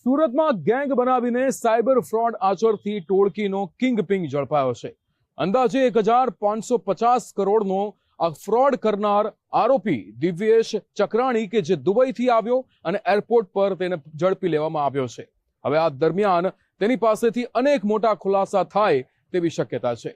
સુરતમાં ગેંગ બનાવીને cyber fraud આચરતી ટોળકીનો કિંગપિંગ ઝડપાયો છે. અંદાજે 1550 કરોડનો આ ફ્રોડ કરનાર આરોપી દિવ્યેશ ચક્રાણી કે જે દુબઈથી આવ્યો અને એરપોર્ટ પર તેને ઝડપી લેવામાં આવ્યો છે. હવે આ દરમિયાન તેની પાસેથી અનેક મોટા ખુલાસા થાય તેવી શક્યતા છે.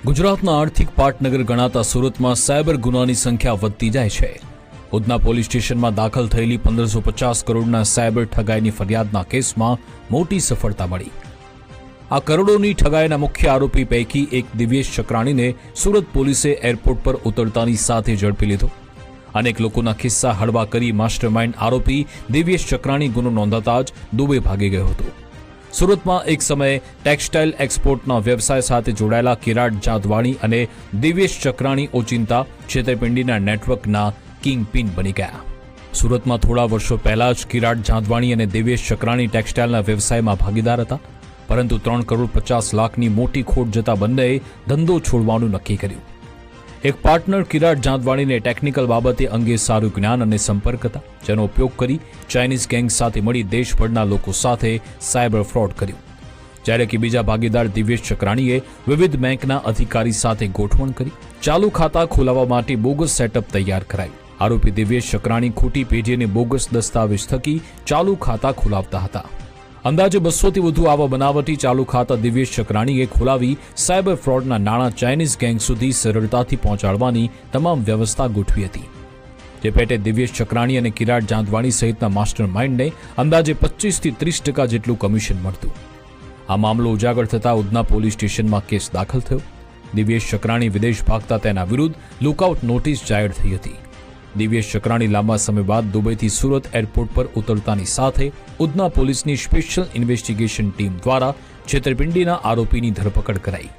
ગુજરાતના આર્થિક પાટનગર ગણાતા સુરતમાં સાયબર ગુનાની સંખ્યા વધતી જાય છે. ઉધના પોલીસ સ્ટેશનમાં દાખલ થયેલી 1550 કરોડના સાયબર ઠગાઈની ફરિયાદના કેસમાં મોટી સફળતા મળી. આ કરોડોની ઠગાઈના મુખ્ય આરોપી પૈકી એક દિવ્યેશ ચક્રાણીને સુરત પોલીસે એરપોર્ટ પર ઉતરતાની સાથે ઝડપી લીધો. અનેક લોકોના ખિસ્સા હળવા કરી માસ્ટરમાઇન્ડ આરોપી દિવ્યેશ ચક્રાણી ગુનો નોંધાતા જ દુબઈ ભાગી ગયો હતો. સુરતમાં એક સમયે ટેક્સટાઇલ એક્સપોર્ટના વ્યવસાય સાથે જોડાયેલા કિરાટ જાદવાણી અને દિવ્યેશ ચક્રાણી ઓચિંતા છેતરપિંડીના નેટવર્કના કિંગ પિન બની ગયા. સુરતમાં થોડા વર્ષો પહેલા જ કિરાટ જાદવાણી અને દિવ્યેશ ચક્રાણી ટેક્સટાઇલના વ્યવસાયમાં ભાગીદાર હતા, પરંતુ 3,50,00,000ની મોટી ખોટ જતા બંનેએ ધંધો છોડવાનું નક્કી કર્યું. એક પાર્ટનર કિરાટ જાદવાણીને ટેકનિકલ બાબતે અંગે સારું જ્ઞાન અને સંપર્ક હતા, જેનો ઉપયોગ કરી ચાઇનીઝ ગેંગ સાથે મળી દેશભરના લોકો સાથે સાયબર ફ્રોડ કર્યું. જ્યારે કે બીજા ભાગીદાર દિવ્યેશ ચક્રાણીએ વિવિધ બેંકના અધિકારી સાથે ગોઠવણ કરી ચાલુ ખાતા ખોલાવવા માટે બોગસ સેટઅપ તૈયાર કરાયું. આરોપી દિવ્યેશ ચક્રાણી ખોટી પેઢી અને બોગસ દસ્તાવેજ થકી ચાલુ ખાતા ખોલાવતા હતા. અંદાજે 200થી વધુ આવા બનાવટી ચાલુ ખાતા દિવ્યેશ ચક્રાણીએ ખોલાવી સાયબર ફ્રોડના નાણાં ચાઇનીઝ ગેંગ સુધી સરળતાથી પહોંચાડવાની તમામ વ્યવસ્થા ગોઠવી હતી. જે પેટે દિવ્યેશ ચક્રાણી અને કિરાટ જાદવાણી સહિતના માસ્ટર માઇન્ડને અંદાજે 25થી 30% જેટલું કમિશન મળતું. આ મામલો ઉજાગર થતા ઉધના પોલીસ સ્ટેશનમાં કેસ દાખલ થયો. દિવ્યેશ ચક્રાણી વિદેશ ભાગતા તેના વિરુદ્ધ લુકઆઉટ નોટિસ જાહેર થઈ હતી. દિવ્યેશ ચક્રાણી લાંબા સમય બાદ દુબઈથી સુરત એરપોર્ટ પર ઉતરતાની સાથે ઉધના પોલીસની સ્પેશિયલ ઇન્વેસ્ટિગેશન ટીમ દ્વારા છેતરપિંડીના આરોપીની ધરપકડ કરાઈ.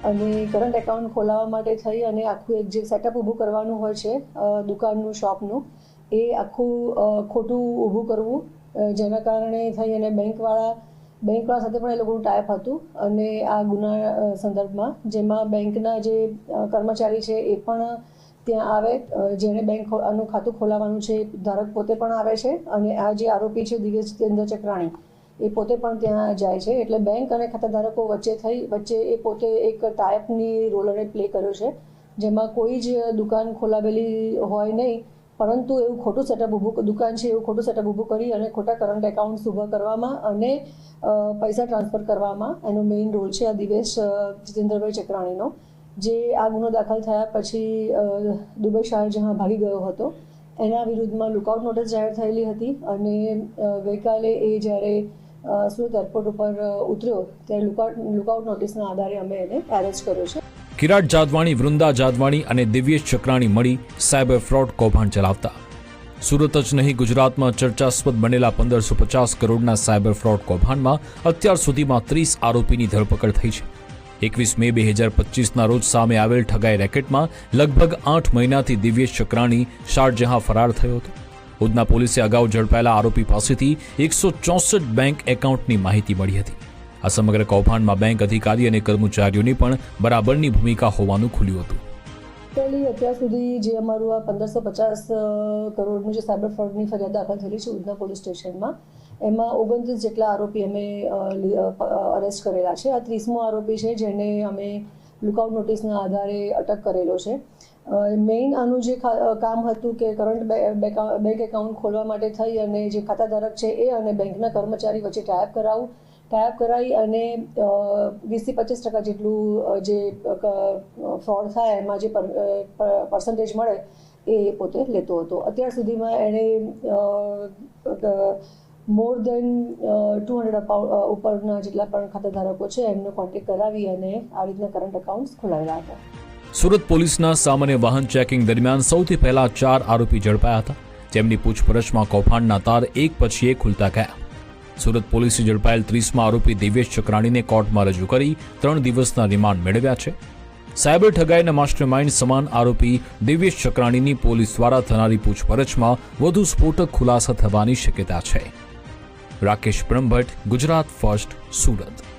અને કરંટ એકાઉન્ટ ખોલાવવા માટે થઈ અને આખું એક જે સેટઅપ ઊભું કરવાનું હોય છે દુકાનનું, શોપનું, એ આખું ખોટું ઊભું કરવું, જેના કારણે થઈ અને બેંકવાળા સાથે પણ એ લોકોનું ટાઈપ હતું. અને આ ગુના સંદર્ભમાં જેમાં બેંકના જે કર્મચારી છે એ પણ ત્યાં આવે, જેણે બેંકનું ખાતું ખોલાવવાનું છે ધારક પોતે પણ આવે છે, અને આ જે આરોપી છે દિવ્યેશ ચક્રાણી એ પોતે પણ ત્યાં જાય છે. એટલે બેંક અને ખાતાધારકો વચ્ચે એ પોતે એક ટાઈપની રોલ અને પ્લે કર્યો છે, જેમાં કોઈ જ દુકાન ખોલાવેલી હોય નહીં, પરંતુ એવું ખોટું સેટઅપ દુકાન છે એવું ખોટું સેટઅપ ઊભું કરી અને ખોટા કરંટ એકાઉન્ટ્સ ઊભા કરવામાં અને પૈસા ટ્રાન્સફર કરવામાં એનો મેઇન રોલ છે આ દિવ્યેશ જીતેન્દ્રભાઈ ચક્રાણીનો, જે આ ગુનો દાખલ થયા પછી દુબઈ શારજહાં ભાગી ગયો હતો. એના વિરુદ્ધમાં લુકઆઉટ નોટિસ જાહેર થયેલી હતી અને ગઈકાલે એ જ્યારે સુરત એરપોર્ટ ઉપર ઉતર્યો ત્યારે લુકઆઉટ નોટિસના આધારે અમે એને એરેસ્ટ કર્યો છે. કિરાટ જાદવાણી, વૃંદા જાદવાણી અને દિવ્યેશ ચક્રાણી મળી સાયબર ફ્રોડ કૌભાંડ ચલાવતા. સુરત જ નહીં, ગુજરાતમાં ચર્ચાસ્પદ બનેલા 1550 કરોડના સાયબર ફ્રોડ કૌભાંડમાં અત્યાર સુધીમાં 30 આરોપીની ધરપકડ થઈ છે. 21 મે 2025ના રોજ સામે આવેલ ઠગાઈ રેકેટમાં લગભગ 8 મહિનાથી દિવ્યેશ ચક્રાણી શારજહાં ફરાર થયો હતો. ઉધના પોલીસે અગાઉ ઝડપાયેલા આરોપી પાસેથી 164 બેંક એકાઉન્ટની માહિતી મળી હતી. આ સમગ્ર કૌભાંડમાં બેંક અધિકારી અને કર્મચારીઓની પણ બરાબરની ભૂમિકા હોવાનું ખુલ્યું હતું. અત્યાર સુધી જે અમારું આ 1550 કરોડનું જે સાયબર ફ્રોડની ફરિયાદ દાખલ થયેલી છે ઉધના પોલીસ સ્ટેશનમાં, એમાં 29 જેટલા આરોપી અમે અરેસ્ટ કરેલા છે. આ 30મો આરોપી છે જેને અમે લુકઆઉટ નોટિસના આધારે અટક કરેલો છે. મેઇન આનું જે કામ હતું કે કરંટ બેંક એકાઉન્ટ ખોલવા માટે થઈ અને જે ખાતાધારક છે એ અને બેંકના કર્મચારી વચ્ચે ટાઈપ કરાવી અને 20-25% જેટલું જે ફ્રોડ થાય એમાં જે પર્સન્ટેજ મળે એ પોતે લેતો હતો. અત્યાર સુધીમાં એણે મોર દેન 200 ઉપરના જેટલા પણ ખાતાધારકો છે એમનો કોન્ટેક્ટ કરાવી અને આ રીતના કરંટ એકાઉન્ટ્સ ખોલાવેલા હતા. સુરત પોલીસના સામાન્ય વાહન ચેકિંગ દરમિયાન સૌથી પહેલા 4 આરોપી ઝડપાયા હતા, જેમની પૂછપરછમાં કૌભાંડના તાર એક પછી એક ખુલતા ગયા. સુરત પોલીસે ઝડપાયેલ 30મા આરોપી દિવ્યેશ ચક્રાણીને કોર્ટમાં રજૂ કરી 3 દિવસના રિમાન્ડ મેળવ્યા છે. સાયબર ઠગાઈના માસ્ટરમાઇન્ડ સમાન આરોપી દિવ્યેશ ચક્રાણીની પોલીસ દ્વારા થનારી પૂછપરછમાં વધુ સ્ફોટક ખુલાસા થવાની શક્યતા છે. રાકેશ બ્રહ્મભટ્ટ, ગુજરાત ફર્સ્ટ, સુરત.